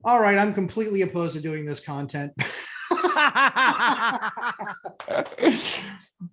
all right, I'm completely opposed to doing this content.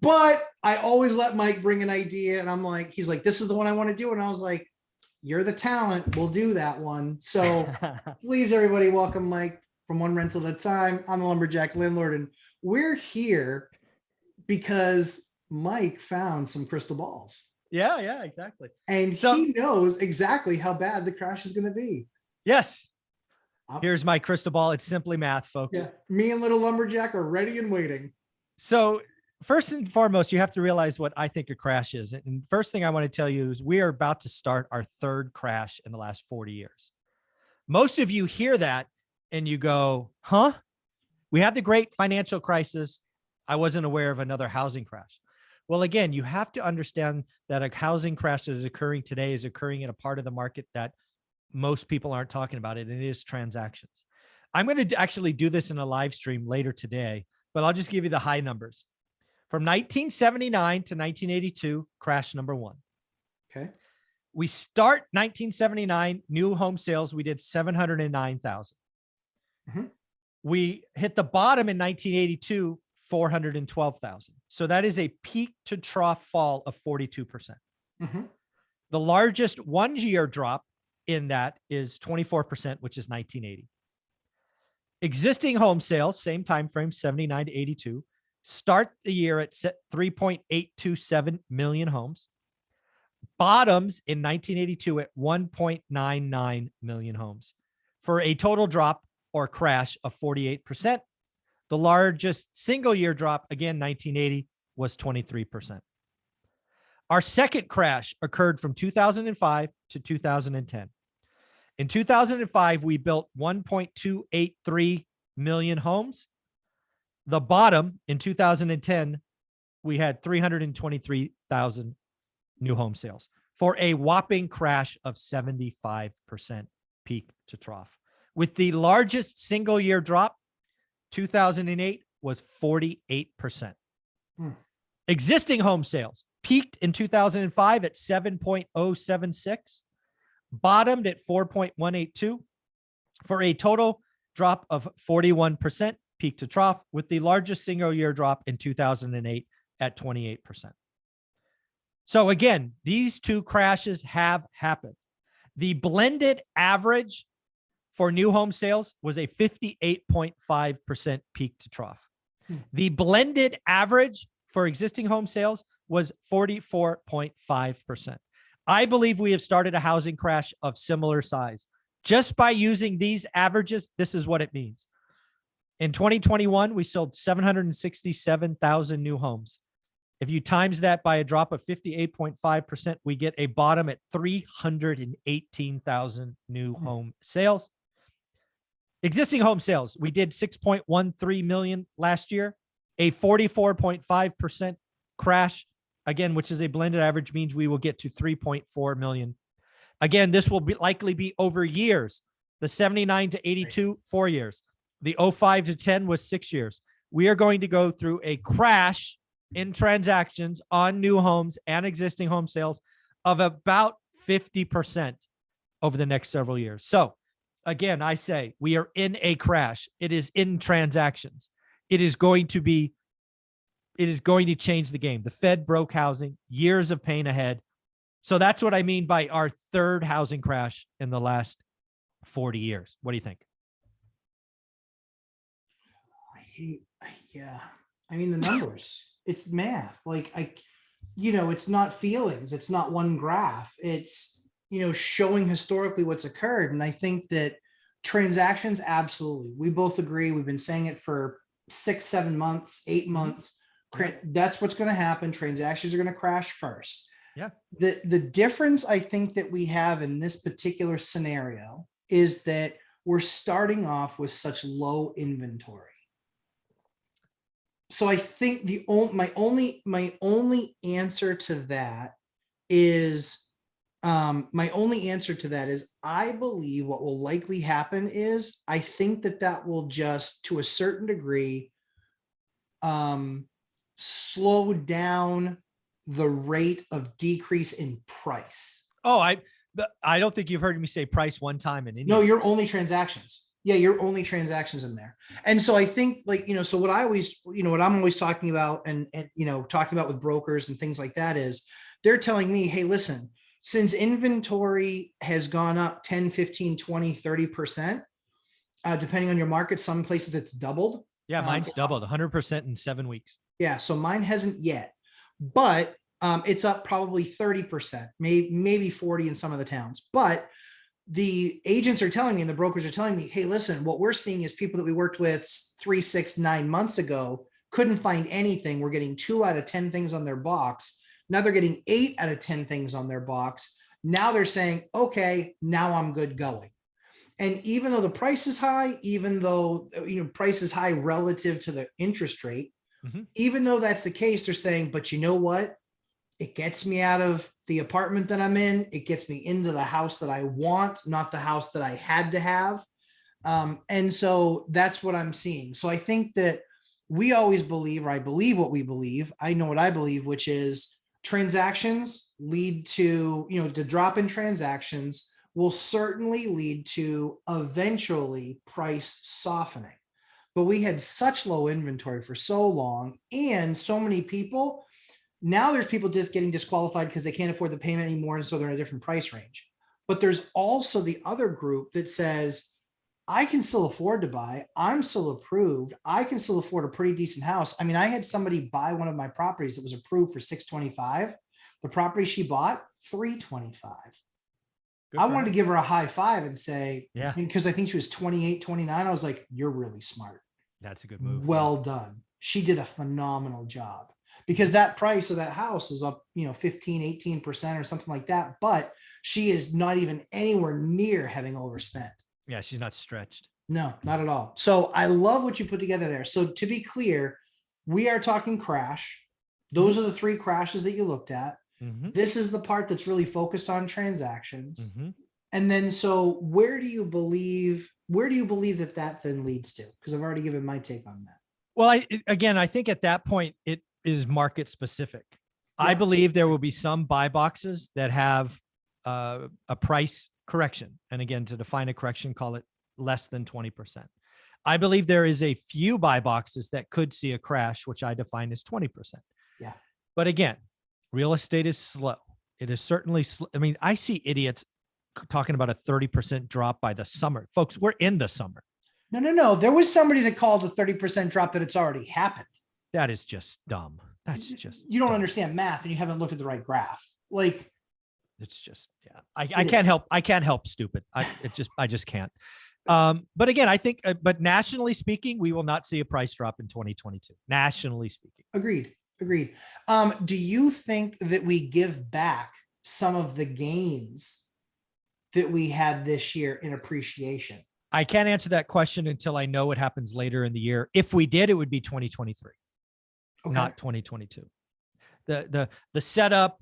But I always let Mike bring an idea, and I'm like, he's like, this is the one I want to do. And I was like, you're the talent. We'll do that one. So please, everybody, welcome Mike from One Rental at a Time. I'm a lumberjack landlord, and we're here because Mike found some crystal balls. Yeah, exactly. And he knows exactly how bad the crash is going to be. Yes. Here's my crystal ball. It's simply math, folks. Yeah. Me and little lumberjack are ready and waiting. So first and foremost, you have to realize what I think a crash is. And first thing I want to tell you is we are about to start our third crash in the last 40 years. Most of you hear that and you go, huh? We had the great financial crisis. I wasn't aware of another housing crash. Well, again, you have to understand that a housing crash that is occurring today is occurring in a part of the market that most people aren't talking about it. And it is transactions. I'm going to actually do this in a live stream later today, but I'll just give you the high numbers. From 1979 to 1982, crash number one. Okay. We start 1979, new home sales. We did 709,000. Mm-hmm. We hit the bottom in 1982, 412,000. So that is a peak to trough fall of 42%. Mm-hmm. The largest 1 year drop in that is 24%, which is 1980. Existing home sales, same time frame, 79 to 82, start the year at 3.827 million homes. Bottoms in 1982 at 1.99 million homes for a total drop or crash of 48%. The largest single year drop, again, 1980, was 23%. Our second crash occurred from 2005 to 2010. In 2005, we built 1.283 million homes. The bottom in 2010, we had 323,000 new home sales for a whopping crash of 75% peak to trough. With the largest single year drop, 2008 was 48%. Existing home sales peaked in 2005 at 7.076, bottomed at 4.182 for a total drop of 41% peak to trough, with the largest single year drop in 2008 at 28%. So again, these two crashes have happened. The blended average for new home sales was a 58.5% peak to trough. The blended average for existing home sales was 44.5%. I believe we have started a housing crash of similar size. Just by using these averages, this is what it means. In 2021, we sold 767,000 new homes. If you times that by a drop of 58.5%, we get a bottom at 318,000 new home sales. Existing home sales, we did 6.13 million last year, a 44.5% crash, again, which is a blended average, means we will get to 3.4 million. Again, this will likely be over years. The 79 to 82, 4 years. The 05 to 10 was 6 years. We are going to go through a crash in transactions on new homes and existing home sales of about 50% over the next several years. So again, I say we are in a crash. It is in transactions. It is going to change the game. The Fed broke housing, years of pain ahead. So that's what I mean by our third housing crash in the last 40 years. What do you think? Yeah. I mean, the numbers, it's math. Like it's not feelings. It's not one graph. It's, showing historically what's occurred. And I think that transactions, absolutely. We both agree. We've been saying it for 6, 7 months, 8 months. That's what's going to happen. Transactions are going to crash first. Yeah. The difference I think that we have in this particular scenario is that we're starting off with such low inventory. So I think my only answer to that is I believe what will likely happen is I think that will just, to a certain degree, slow down the rate of decrease in price. Oh, I don't think you've heard me say price one time in India. No, you're only transactions. Yeah, your only transactions in there. And so I think like, so what I always, what I'm always talking about and talking about with brokers and things like that is they're telling me, hey, listen, since inventory has gone up 10, 15, 20, 30%, depending on your market, some places it's doubled. Yeah, mine's doubled 100% in 7 weeks. Yeah, so mine hasn't yet, but it's up probably 30%, maybe 40 in some of the towns. But the agents are telling me and the brokers are telling me, hey, listen, what we're seeing is people that we worked with 3, 6, 9 months ago couldn't find anything. We're getting 2 out of 10 things on their box. Now they're getting 8 out of 10 things on their box. Now they're saying, okay, now I'm good going. And even though the price is high, even though, price is high relative to the interest rate, even though that's the case, they're saying, but you know what? It gets me out of the apartment that I'm in. It gets me into the house that I want, not the house that I had to have. And so that's what I'm seeing. So I think that we always believe, or I believe what we believe. I know what I believe, which is transactions lead to, the drop in transactions will certainly lead to eventually price softening. But we had such low inventory for so long and so many people. Now there's people just getting disqualified because they can't afford the payment anymore. And so they're in a different price range. But there's also the other group that says, I can still afford to buy. I'm still approved. I can still afford a pretty decent house. I mean, I had somebody buy one of my properties that was approved for 625. The property she bought, 325. I wanted to give her a high five and say, yeah, because I think she was 28, 29. I was like, you're really smart. That's a good move. Well done. She did a phenomenal job. Because that price of that house is up, 15, 18% or something like that. But she is not even anywhere near having overspent. Yeah, she's not stretched. No, not at all. So I love what you put together there. So to be clear, we are talking crash. Those are the 3 crashes that you looked at. This is the part that's really focused on transactions. And then, so where do you believe that then leads to? Because I've already given my take on that. Well, I think at that point, it is market specific. Yeah. I believe there will be some buy boxes that have a price correction. And again, to define a correction, call it less than 20%. I believe there is a few buy boxes that could see a crash, which I define as 20%. Yeah. But again, real estate is slow. It is certainly slow. I mean, I see idiots talking about a 30% drop by the summer. Folks, we're in the summer. No. There was somebody that called a 30% drop that it's already happened. That is just dumb. That's just, you don't understand math and you haven't looked at the right graph. Like, it's just, yeah, I can't help stupid. I just can't. But again, I think, but nationally speaking, we will not see a price drop in 2022, nationally speaking. Agreed. Do you think that we give back some of the gains that we had this year in appreciation? I can't answer that question until I know what happens later in the year. If we did, it would be 2023, not 2022. The setup,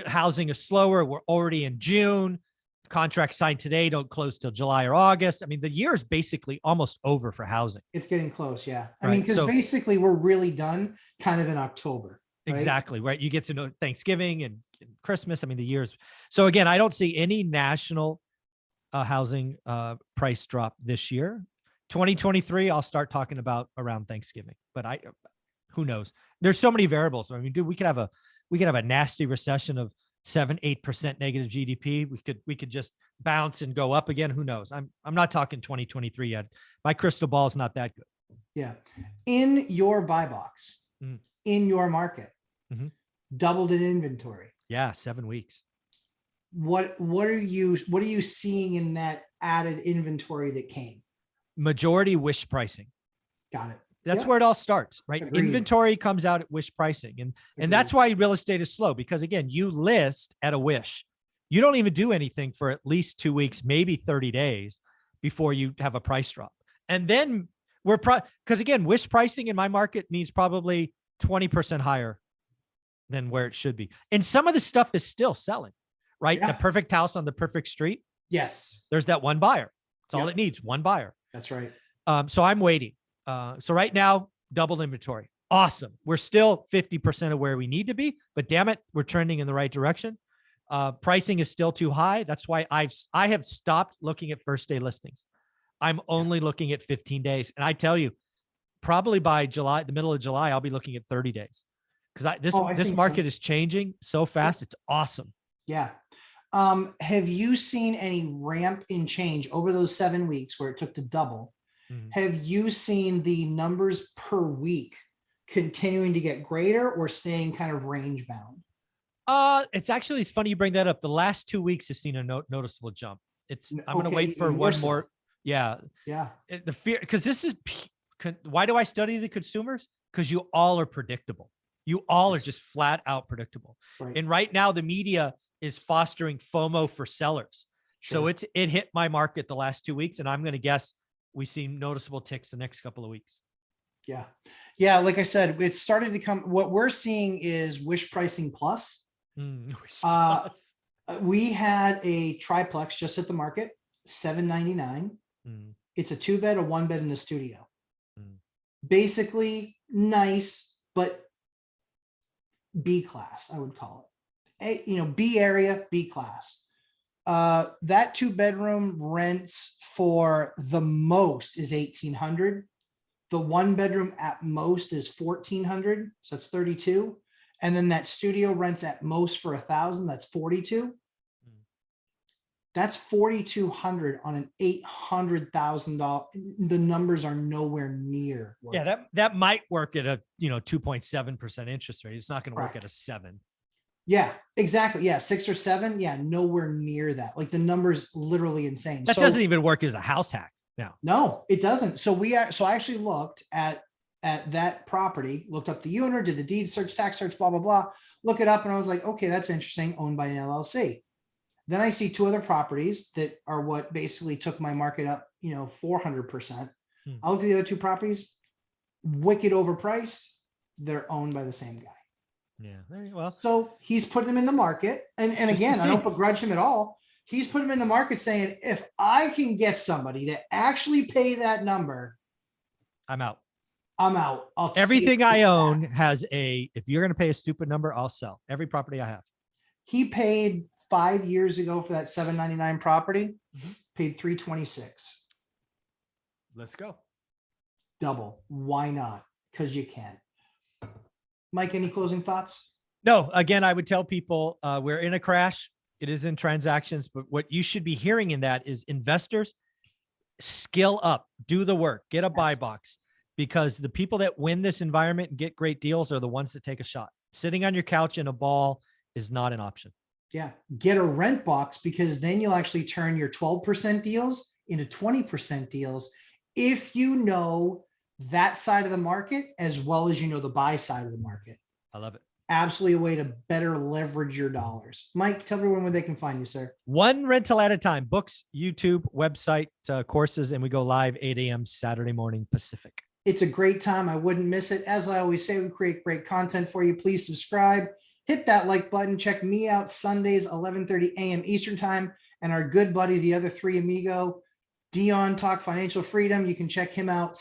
housing is slower. We're already in June. Contracts signed today don't close till July or August. I mean, the year is basically almost over for housing. It's getting close, yeah. I mean, because basically we're really done kind of in October. Right? Exactly, right? You get to know Thanksgiving and Christmas. I mean, the years. So again, I don't see any national housing price drop this year. 2023, I'll start talking about around Thanksgiving. But who knows? There's so many variables. I mean, dude, we could have a nasty recession of 7-8% negative GDP. We could just bounce and go up again. Who knows? I'm not talking 2023 yet. My crystal ball is not that good. Yeah. In your buy box, in your market, doubled in inventory. Yeah, 7 weeks. What are you seeing in that added inventory that came? Majority wish pricing. Got it. That's where it all starts, right? Agreed. Inventory comes out at wish pricing. And that's why real estate is slow, because again, you list at a wish. You don't even do anything for at least 2 weeks, maybe 30 days before you have a price drop. And then because again, wish pricing in my market means probably 20% higher than where it should be. And some of the stuff is still selling, right? Yeah. The perfect house on the perfect street. Yes. There's that one buyer. That's all it needs. One buyer. That's right. So I'm waiting. So right now, doubled inventory. Awesome. We're still 50% of where we need to be, but damn it, we're trending in the right direction. Pricing is still too high. That's why I have stopped looking at first day listings. I'm only looking at 15 days. And I tell you, probably by July, the middle of July, I'll be looking at 30 days. Because I this think so. market is changing so fast. It's awesome. Yeah. Have you seen any ramp in change over those 7 weeks where it took to double? Mhm. Have you seen the numbers per week continuing to get greater or staying kind of range bound? It's funny you bring that up. The last 2 weeks have seen a noticeable jump. I'm going to wait for even more one so. more. Yeah. Yeah. The fear, because why do I study the consumers? Because you all are predictable. You all are just flat out predictable. Right. And right now the media is fostering FOMO for sellers. So Sure. it hit my market the last 2 weeks, and I'm going to guess we see noticeable ticks the next couple of weeks. Yeah. Yeah. Like I said, it's started to come. What we're seeing is wish pricing plus. We had a triplex just at the market, $799. It's a 2-bed, a 1-bed, and a studio. Basically nice, but B class, I would call it. B area, B class. That 2-bedroom rents for the most is $1,800. The 1-bedroom at most is $1,400, so it's $32. And then that studio rents at most for $1,000, that's $42. That's $4,200 on an $800,000. The numbers are nowhere near. Yeah, that might work at a 2.7% interest rate. It's not going to work at a 7. Yeah, exactly. Yeah, 6 or 7. Yeah, nowhere near that. Like the number's literally insane. That doesn't even work as a house hack now. No, it doesn't. So I actually looked at that property, looked up the owner, did the deed search, tax search, blah, blah, blah, look it up. And I was like, okay, that's interesting. Owned by an LLC. Then I see 2 other properties that are what basically took my market up, 400%. I looked at the other 2 properties, wicked overpriced. They're owned by the same guy. Yeah, very well. So he's putting them in the market. And again, I don't begrudge him at all. He's put them in the market saying, if I can get somebody to actually pay that number, I'm out. I'm out. Everything I own has if you're going to pay a stupid number, I'll sell every property I have. He paid 5 years ago for that $799 property, paid $326. Let's go. Double. Why not? Because you can. Mike, any closing thoughts? No, again, I would tell people we're in a crash. It is in transactions, but what you should be hearing in that is investors skill up, do the work, get a buy box, because the people that win this environment and get great deals are the ones that take a shot. Sitting on your couch in a ball is not an option. Yeah. Get a rent box, because then you'll actually turn your 12% deals into 20% deals if you know that side of the market as well as the buy side of the market. I love it. Absolutely a way to better leverage your dollars. Mike, tell everyone where they can find you, sir. One rental at a time. Books, YouTube, website, courses, and we go live 8 a.m. Saturday morning Pacific. It's a great time. I wouldn't miss it. As I always say, we create great content for you. Please subscribe. Hit that like button. Check me out Sundays, 11:30 a.m. Eastern time. And our good buddy, the other 3 amigo, Dion Talk Financial Freedom. You can check him out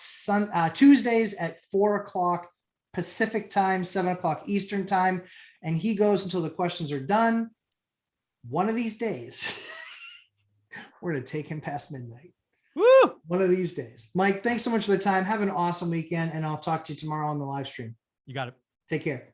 Tuesdays at 4 o'clock Pacific time, 7 o'clock Eastern time. And he goes until the questions are done. One of these days, we're going to take him past midnight. Woo! One of these days. Mike, thanks so much for the time. Have an awesome weekend, and I'll talk to you tomorrow on the live stream. You got it. Take care.